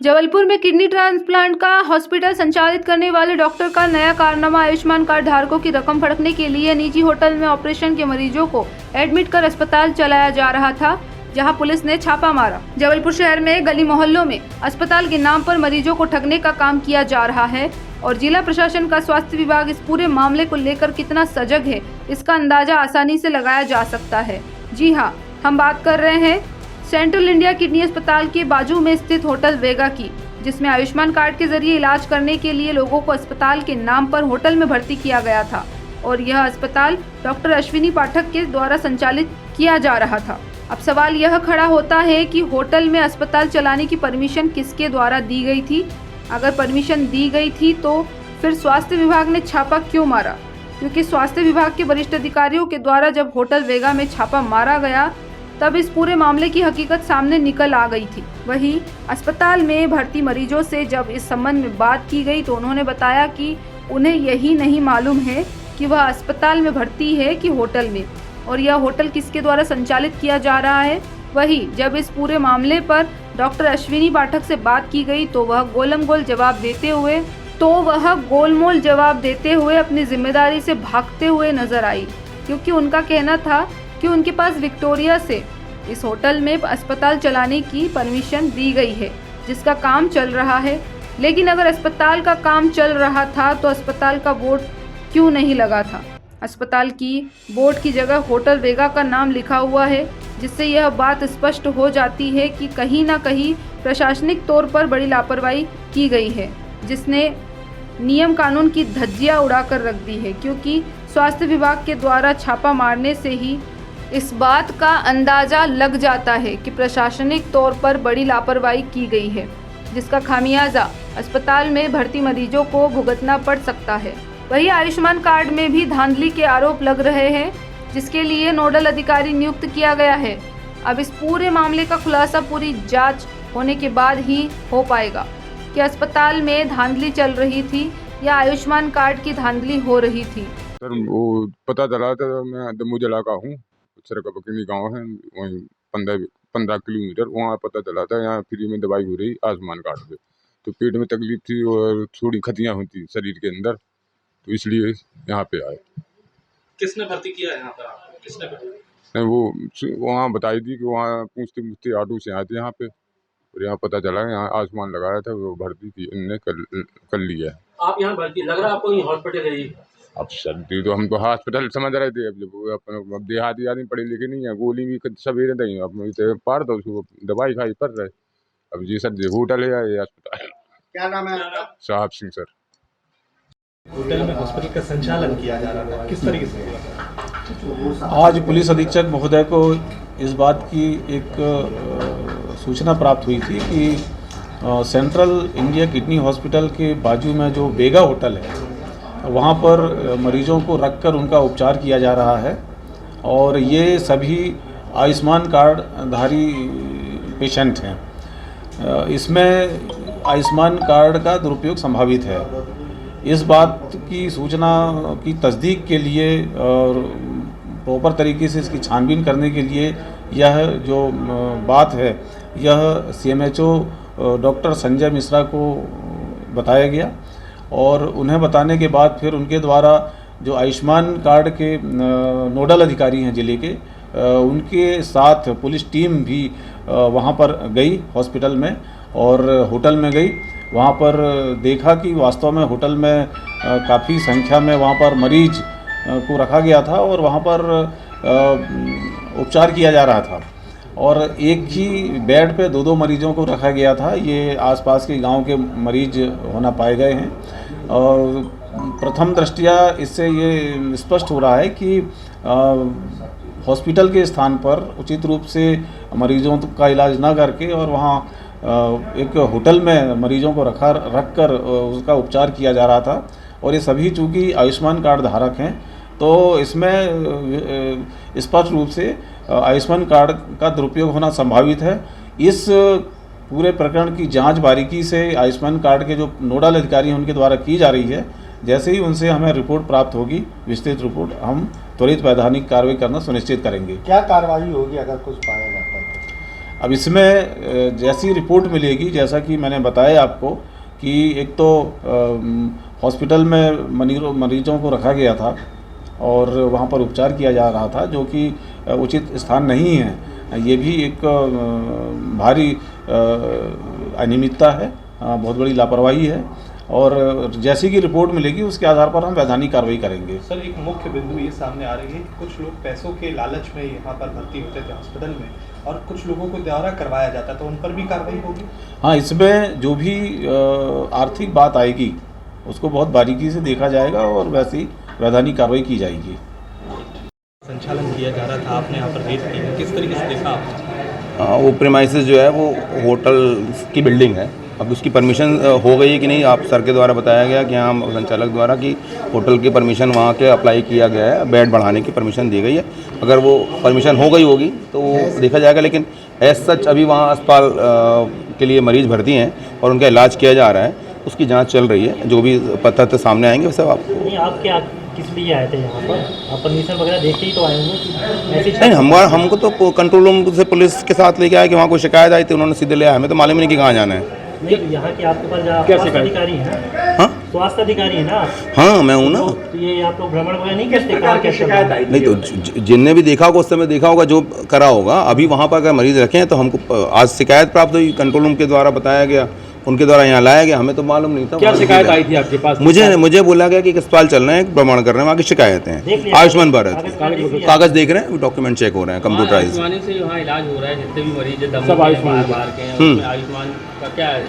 जबलपुर में kidney transplant का hospital संचालित करने वाले डॉक्टर का नया कारनामा। आयुष्मान कार्ड धारकों की रकम फड़कने के लिए निजी होटल में ऑपरेशन के मरीजों को एडमिट कर अस्पताल चलाया जा रहा था, जहां पुलिस ने छापा मारा। जबलपुर शहर में गली मोहल्लों में अस्पताल के नाम पर मरीजों को ठगने का काम किया जा रहा है और जिला प्रशासन का स्वास्थ्य विभाग इस पूरे मामले को लेकर कितना सजग है, इसका अंदाजा आसानी से लगाया जा सकता है। जी हाँ, हम बात कर रहे हैं सेंट्रल इंडिया किडनी अस्पताल के बाजू में स्थित होटल वेगा की, जिसमें आयुष्मान कार्ड के जरिए इलाज करने के लिए लोगों को अस्पताल के नाम पर होटल में भर्ती किया गया था और यह अस्पताल डॉक्टर अश्विनी पाठक के द्वारा संचालित किया जा रहा था। अब सवाल यह खड़ा होता है कि होटल में अस्पताल चलाने की परमिशन किसके द्वारा दी गई थी? अगर परमिशन दी गई थी तो फिर स्वास्थ्य विभाग ने छापा क्यों मारा? क्योंकि स्वास्थ्य विभाग के वरिष्ठ अधिकारियों के द्वारा जब होटल वेगा में छापा मारा गया तब इस पूरे मामले की हकीकत सामने निकल आ गई थी। वहीं अस्पताल में भर्ती मरीजों से जब इस संबंध में बात की गई तो उन्होंने बताया कि उन्हें यही नहीं मालूम है कि वह अस्पताल में भर्ती है कि होटल में, और यह होटल किसके द्वारा संचालित किया जा रहा है। वहीं जब इस पूरे मामले पर डॉक्टर अश्विनी पाठक से बात की गई तो वह गोलमोल जवाब देते हुए अपनी जिम्मेदारी से भागते हुए नजर आई, क्योंकि उनका कहना था कि उनके पास विक्टोरिया से इस होटल में अस्पताल चलाने की परमिशन दी गई है, जिसका काम चल रहा है। लेकिन अगर अस्पताल का काम चल रहा था तो अस्पताल का बोर्ड क्यों नहीं लगा था? अस्पताल की बोर्ड की जगह होटल वेगा का नाम लिखा हुआ है, जिससे यह बात स्पष्ट हो जाती है कि कहीं ना कहीं प्रशासनिक तौर पर बड़ी लापरवाही की गई है, जिसने नियम कानून की धज्जियां उड़ाकर रख दी है। क्योंकि स्वास्थ्य विभाग के द्वारा छापा मारने से ही इस बात का अंदाज़ा लग जाता है कि प्रशासनिक तौर पर बड़ी लापरवाही की गई है, जिसका खामियाजा अस्पताल में भर्ती मरीजों को भुगतना पड़ सकता है। वहीं आयुष्मान कार्ड में भी धांधली के आरोप लग रहे हैं, जिसके लिए नोडल अधिकारी नियुक्त किया गया है। अब इस पूरे मामले का खुलासा पूरी जांच होने के बाद ही हो पाएगा कि अस्पताल में धांधली चल रही थी या आयुष्मान कार्ड की धांधली हो रही थी। सर वो पता चला था, मैं दमोजला का हूँ, सरकबकनी गांव है, वहीं 15 किलोमीटर वहाँ पता चला था यहाँ फ्री में दवाई हो रही आयुष्मान कार्ड पे। तो पेट में तकलीफ थी और थोड़ी खतियाँ होती शरीर के अंदर, तो इसलिए यहाँ पे आए। किसने भर्ती किया यहाँ पर आपको? किसने भर्ती? नहीं, वो वहाँ बताई थी कि वहाँ पूछते ऑटो से आए थे यहाँ पे, और यहाँ पता चला यहाँ आयुष्मान लगाया था, वो भर्ती की इनने कर लिया है। आप यहाँ भर्ती लग रहा है आपको, हॉस्पिटल है ये? अब सर्दी तो हमको हॉस्पिटल समझ रहे थे, अब जब अपन देहाती आदमी पढ़े लिखे नहीं है, गोली भी सवेरे नहीं अब पार दो उसको दवाई खाई पड़ रहे। अब जी सर होटल है या ये अस्पताल? क्या नाम है आपका? साहब सिंह सर। होटल में हॉस्पिटल का संचालन किया जा रहा था, किस तरीके से? आज पुलिस अधीक्षक महोदय को इस बात की एक सूचना प्राप्त हुई थी कि सेंट्रल इंडिया किडनी हॉस्पिटल के बाजू में जो वेगा होटल है वहाँ पर मरीजों को रखकर उनका उपचार किया जा रहा है, और ये सभी आयुष्मान कार्डधारी पेशेंट हैं। इसमें आयुष्मान कार्ड का दुरुपयोग संभावित है। इस बात की सूचना की तस्दीक के लिए और प्रॉपर तरीके से इसकी छानबीन करने के लिए यह जो बात है यह CMHO डॉक्टर संजय मिश्रा को बताया गया, और उन्हें बताने के बाद फिर उनके द्वारा जो आयुष्मान कार्ड के नोडल अधिकारी हैं जिले के, उनके साथ पुलिस टीम भी वहां पर गई हॉस्पिटल में और होटल में गई। वहां पर देखा कि वास्तव में होटल में काफ़ी संख्या में वहां पर मरीज को रखा गया था और वहां पर उपचार किया जा रहा था, और एक ही बेड पे दो मरीजों को रखा गया था। ये आसपास के गांव के मरीज होना पाए गए हैं, और प्रथम दृष्टया इससे ये स्पष्ट हो रहा है कि हॉस्पिटल के स्थान पर उचित रूप से मरीजों का इलाज न करके और वहाँ एक होटल में मरीजों को रखकर उसका उपचार किया जा रहा था, और ये सभी चूँकि आयुष्मान कार्ड धारक हैं तो इसमें स्पष्ट रूप से आयुष्मान कार्ड का दुरुपयोग होना संभावित है। इस पूरे प्रकरण की जांच बारीकी से आयुष्मान कार्ड के जो नोडल अधिकारी हैं उनके द्वारा की जा रही है। जैसे ही उनसे हमें रिपोर्ट प्राप्त होगी, विस्तृत रिपोर्ट, हम त्वरित वैधानिक कार्रवाई करना सुनिश्चित करेंगे। क्या कार्रवाई होगी अगर कुछ पाया जाता है? अब इसमें जैसी रिपोर्ट मिलेगी, जैसा कि मैंने बताया आपको कि एक तो हॉस्पिटल में मरीजों को रखा गया था और वहाँ पर उपचार किया जा रहा था, जो कि उचित स्थान नहीं है। ये भी एक भारी अनियमितता है, बहुत बड़ी लापरवाही है और जैसी की रिपोर्ट मिलेगी उसके आधार पर हम वैधानिक कार्रवाई करेंगे। सर, एक मुख्य बिंदु ये सामने आ रही है कि कुछ लोग पैसों के लालच में यहाँ पर भर्ती होते थे हॉस्पिटल में और कुछ लोगों को द्वारा करवाया जाता, तो उन पर भी कार्रवाई होगी? हाँ, इसमें जो भी आर्थिक बात आएगी उसको बहुत बारीकी से देखा जाएगा और वैसी वैधानिक कार्रवाई की जाएगी। संचालन किया जा रहा था, आपने यहाँ पर रेड की है, किस तरीके से देखा आपने? वो प्रीमाइसेस जो है वो होटल की बिल्डिंग है। अब उसकी परमिशन हो गई है कि नहीं, आप सर के द्वारा बताया गया कि हाँ संचालक द्वारा कि होटल की परमिशन वहाँ के अप्लाई किया गया है, बेड बढ़ाने की परमिशन दी गई है। अगर वो परमिशन हो गई होगी तो देखा जाएगा, लेकिन एज सच अभी वहाँ अस्पताल के लिए मरीज़ भर्ती हैं और उनका इलाज किया जा रहा है, उसकी जाँच चल रही है। जो भी तथ्य सामने आएंगे वैसे आपको। नहीं, आप क्या किस लिए आए थे यहाँ पर? आप परमिशन वगैरह देख के ही तो आए होंगे? नहीं, हमको तो कंट्रोल रूम से पुलिस के साथ लेके आए कि वहाँ कोई शिकायत आई थी, उन्होंने सीधे ले आया। हमें तो मालूम ही नहीं कि कहाँ जाना है। नहीं, यहाँ के आपके पास स्वास्थ्य अधिकारी हैं? हाँ, स्वास्थ्य अधिकारी है ना? हाँ मैं हूँ ना। तो ये आप लोग भ्रमण वगैरह नहीं करते? कहाँ क्या शिकायत आई? नहीं तो जिनने भी देखा होगा उस समय देखा होगा जो करा होगा। अभी वहाँ पर अगर मरीज़ रखे हैं तो हमको आज शिकायत प्राप्त हुई, कंट्रोल रूम के द्वारा बताया गया, उनके द्वारा यहाँ लाया गया। हमें तो मालूम नहीं था। क्या शिकायत आई थी आपके पास? मुझे बोला गया कि एक अस्पताल चल रहे हैं, भ्रमण कर रहे हैं, वहाँ की शिकायत है। आयुष्मान भारत कागज देख रहे हैं, डॉक्यूमेंट चेक हो रहे हैं, कंप्यूटराइज। आयुष्मान से यहाँ इलाज हो रहा है, जितने भी मरीज हैं सब आयुष्मान के हैं, उसमें आयुष्मान का क्या है?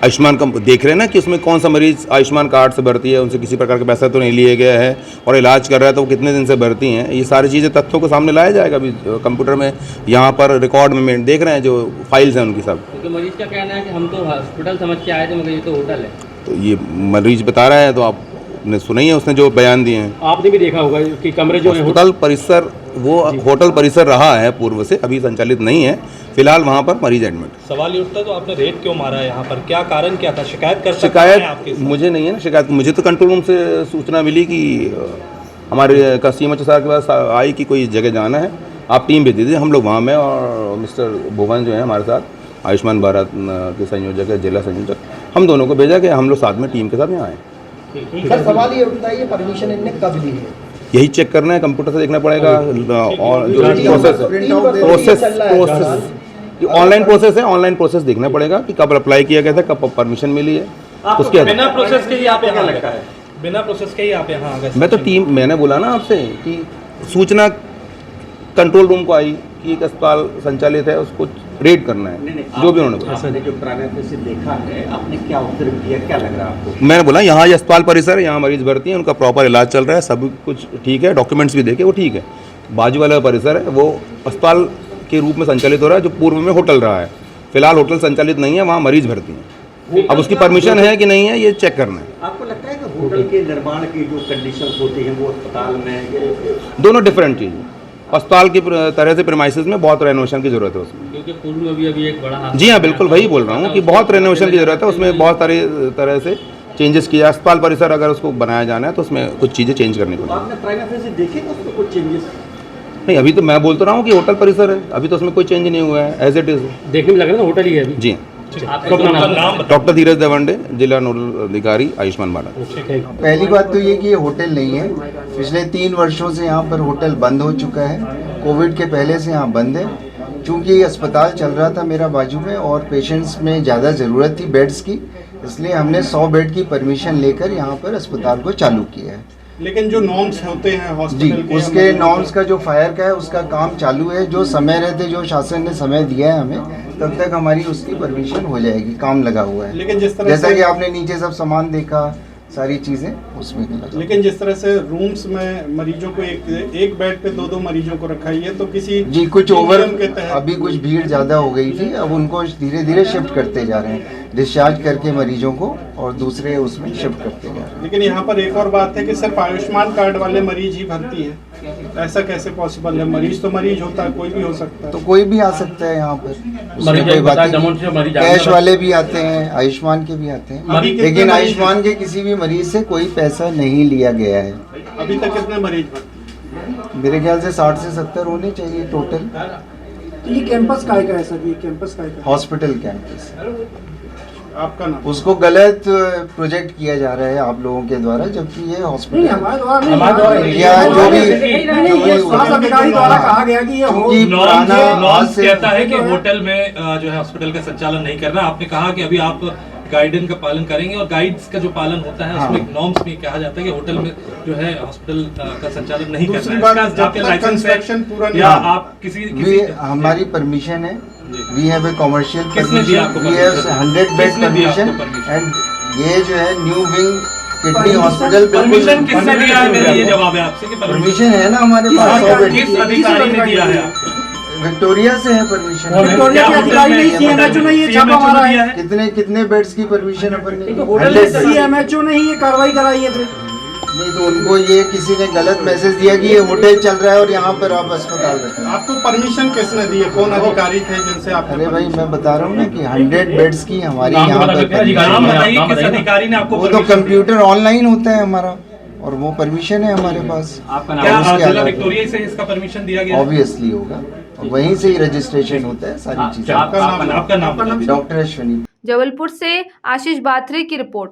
आयुष्मान का देख रहे हैं ना कि उसमें कौन सा मरीज आयुष्मान कार्ड से भर्ती है, उनसे किसी प्रकार का पैसा तो नहीं लिए गया है और इलाज कर रहा है तो वो कितने दिन से भर्ती हैं। ये सारी चीज़ें तथ्यों को सामने लाया जाएगा। अभी कंप्यूटर में यहाँ पर रिकॉर्ड में देख रहे हैं जो फाइल्स हैं उनकी सब। क्योंकि मरीज का कहना है कि हम तो हॉस्पिटल समझ के आए थे, मगर ये तो होटल है। तो ये मरीज बता रहा है, तो आपने सुना ही है उसने जो बयान दिए हैं। आपने भी देखा होगा कि कमरे जो हॉस्पिटल परिसर वो होटल परिसर रहा है पूर्व से, अभी संचालित नहीं है। फिलहाल वहाँ पर मरीज एडमिट। सवाल ये उठता है तो आपने रेड क्यों मारा है यहाँ पर? क्या कारण क्या था? शिकायत कर सकते हैं आपके? शिकायत मुझे नहीं है ना, शिकायत मुझे तो कंट्रोल रूम से सूचना मिली कि हमारे CMHO सर के पास आई कि कोई जगह जाना है, आप टीम भेज दीजिए। हम लोग वहाँ में और मिस्टर भुवन जो है हमारे साथ आयुष्मान भारत के संयोजक है, जिला संयोजक, हम दोनों को भेजा गया। हम लोग साथ में टीम के साथ यहाँ आए। सर, सवाल ये उठता है ये परमिशन इनने कब ली है? यही चेक करना है, कंप्यूटर से देखना पड़ेगा। और जो प्रोसेस ऑनलाइन प्रोसेस है, ऑनलाइन प्रोसेस देखना पड़ेगा कि कब अप्लाई किया गया था, कब परमिशन मिली है। उसके बिना प्रोसेस के ही आप यहाँ लगता है? बिना प्रोसेस के ही आप यहाँ आ गए? मैं तो टीम, मैंने बोला ना आपसे कि सूचना कंट्रोल रूम को आई कि एक अस्पताल संचालित है, उसको रेड करना है। जो भी उन्होंने बोला, आपने जो प्राइवेट से देखा है, आपने क्या ऑब्जर्व किया, क्या लग रहा है आपको? मैंने बोला यहाँ ये अस्पताल परिसर है, यहाँ मरीज भर्ती हैं, उनका प्रॉपर इलाज चल रहा है, सब कुछ ठीक है, डॉक्यूमेंट्स भी देखे वो ठीक है। बाजू वाला परिसर है वो अस्पताल के रूप में संचालित हो रहा है, जो पूर्व में होटल रहा है। फिलहाल होटल संचालित नहीं है, वहाँ मरीज भर्ती हैं। अब उसकी परमिशन है कि नहीं है ये चेक करना है। आपको लगता है कि होटल के निर्माण की जो कंडीशंस होती हैं वो अस्पताल में? दोनों डिफरेंट चीज़। अस्पताल की तरह से प्रीमाइसेस में बहुत रेनोवेशन की जरूरत है उसमें। क्योंकि पूर्व में भी अभी एक बड़ा, जी हाँ बिल्कुल वही बोल रहा हूँ कि बहुत रेनोवेशन की जरूरत है, उसमें बहुत सारी तरह से चेंजेस किया। अस्पताल परिसर अगर उसको बनाया जाना है तो उसमें कुछ चीज़ें चेंज करनी पड़ेगी। आपने प्राइवेट से देखे तो उसमें कुछ चेंजेस? नहीं, अभी तो मैं बोल तो रहा हूँ कि होटल परिसर है, अभी तो उसमें कोई चेंज नहीं हुआ है, एज इट इज देखने में लग रहा है ना होटल ही है अभी। जी। आपका नाम? डॉक्टर धीरज देवंडे, जिला नोडल अधिकारी आयुष्मान भारत। पहली बात तो ये कि ये होटल नहीं है। पिछले 3 वर्षों से यहाँ पर होटल बंद हो चुका है। कोविड के पहले से यहाँ बंद है। चूँकि अस्पताल चल रहा था मेरा बाजू में और पेशेंट्स में ज़्यादा ज़रूरत थी बेड्स की, इसलिए हमने 100 बेड की परमिशन लेकर यहाँ पर अस्पताल को चालू किया है। लेकिन जो नॉर्म्स होते हैं जी, हॉस्पिटल के, उसके नॉर्म्स का जो फायर का है उसका काम चालू है। जो समय रहते जो शासन ने समय दिया है हमें, तब तक हमारी उसकी परमिशन हो जाएगी, काम लगा हुआ है। लेकिन जिस तरह जैसा से कि आपने नीचे सब सामान देखा, सारी चीज़ें उसमें लगा। लेकिन जिस तरह से रूम्स में मरीजों को एक बेड पे 2-2 मरीजों को रखा है, तो किसी जी कुछ ओवर नियम के तहत अभी कुछ भीड़ ज़्यादा हो गई थी, अब उनको धीरे धीरे शिफ्ट करते जा रहे हैं, डिस्चार्ज करके मरीजों को और दूसरे उसमें शिफ्ट करते जा रहे हैं। लेकिन यहाँ पर एक और बात है कि सिर्फ आयुष्मान कार्ड वाले मरीज ही भर्ती हैं। ऐसा कैसे पॉसिबल है? मरीज तो मरीज होता है, कोई भी हो सकता है। तो कोई भी आ सकता है यहाँ पर, उसमें कोई बात नहीं। कैश वाले भी आते हैं, आयुष्मान के भी आते हैं, लेकिन आयुष्मान के किसी भी मरीज से कोई पैसा नहीं लिया गया है। अभी तक कितने मरीज भर्ती? मेरे ख्याल से 60 से 70 होने चाहिए टोटल। तो ये कैंपस काय का है सर? ये कैंपस काय का है? हॉस्पिटल कैंपस आपका नाम? उसको गलत प्रोजेक्ट किया जा रहा है आप लोगों के द्वारा, जबकि ये नहीं, हॉस्पिटल हमारे द्वारा नहीं, या जो भी ये स्वास्थ्य अधिकारी द्वारा कहा गया कि ये हो क्योंकि पुराना आज से कहता है कि होटल में जो है हॉस्पिटल का संचालन नहीं करना। आपने कहा कि अभी आप गाइडेंस का पालन करेंगे और गाइड्स का जो पालन होता है उसमें नॉर्म्स में कहा जाता है कि होटल में जो है हॉस्पिटल का संचालन नहीं करना है। बात, इसका आपके लाइसेंस है या आप किसी हमारी परमिशन है, वी हैव ए कॉमर्शियल किसने दिया आपको we have 100 bed permission and ये जो है new wing kidney hospital permission किसने दिया है? मेरा ये जवाब है आपसे कि परमिशन है ना हमारे पास 100 बेड। किस अधिकारी ने दिया है आपको? विक्टोरिया से है परमिशन। विक्टोरिया के अधिकारी नहीं, सीएमएचओ ने ये छापा मारा है। कितने बेड्स की परमिशन अपन ने? सीएमएचओ ने ही ये कार्रवाई कराई है। फिर नहीं तो उनको ये किसी ने गलत मैसेज दिया कि ये होटल चल रहा है और यहाँ पर आप अस्पताल रखें। आपको परमिशन किसने दी है? कौन अधिकारी थे जिनसे आप? अरे भाई मैं बता रहा हूँ ना कि 100 बेड्स की हमारी यहाँ पर नाम बताइए किस अधिकारी ने आपको? वो तो कंप्यूटर ऑनलाइन होता है हमारा और वो परमिशन है हमारे पास। आपका नाम? जिला विक्टोरिया से इसका परमिशन दिया गया? ऑब्वियसली होगा और वहीं से ही रजिस्ट्रेशन होता है सारी चीजें। आपका नाम? डॉक्टर अश्विनी। जबलपुर से आशीष बाथरे की रिपोर्ट।